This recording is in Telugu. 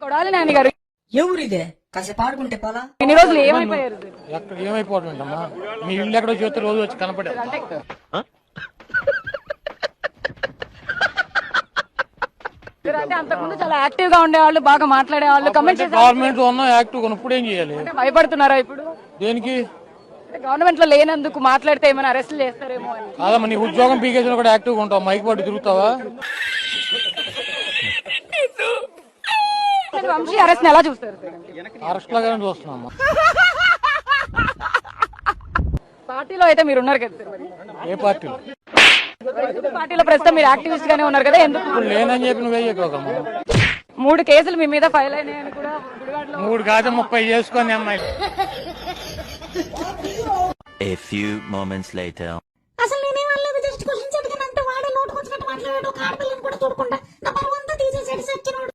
కొడాలి నాని గారు ఎవరిదే కాసేపు ఆడుకుంటే పోలా. ఇన్ని రోజులు ఏమైపోయారు? ఎక్కడ ఏమైపోతుందమ్మా, మీ ఇల్లు ఎక్కడో చూస్తే రోజు వచ్చి కనపడే. అంటే అంతకుముందు చాలా యాక్టివ్ గా ఉండేవాళ్ళు, బాగా మాట్లాడేవాళ్ళు, కమెంట్ గవర్నమెంట్ ఉన్న యాక్టివ్ ఇప్పుడు ఏం చేయాలి? భయపడుతున్నారా ఇప్పుడు? దేనికి? గవర్నమెంట్ లో లేనందుకు మాట్లాడితే ఏమైనా అరెస్ట్ చేస్తారేమో అని. కాదమ్మా, నీ ఉద్యోగం పీకేసిన కూడా యాక్టివ్ గా ఉంటావు, మైక్ పట్టి తిరుగుతావా? వంశీ అరెస్ట్ ఎలా చూస్తారు? అరెస్ట్ లాగానే చూస్తున్నామ్మా. పార్టీలో అయితే మీరు ఉన్నారు కదా సార్, మరి ఏ పార్టీలో? పార్టీలో ప్రస్తుతం మీరు యాక్టివిస్ట్ గానే ఉన్నారు కదా, ఎందుకు ఇప్పుడు లేనని చెప్పి నువ్వే చెప్పాకమ్మా. 3 కేసులు మీ మీద ఫైల్ అయినాయని కూడా గుడివాడలో 3 కాదు 30 చేసుకొని అమ్మాయి. A few moments later. అసలు నేనేం అనలేదు, జస్ట్ క్వశ్చన్స్ అడిగానంటే వాడే నోటుకొచ్చినట్టు మాట్లాడాడు. ఒక ఆడపిల్లని కూడా చూడకుండా నా పరువంతా తీసేసాడు సచ్చినోడు.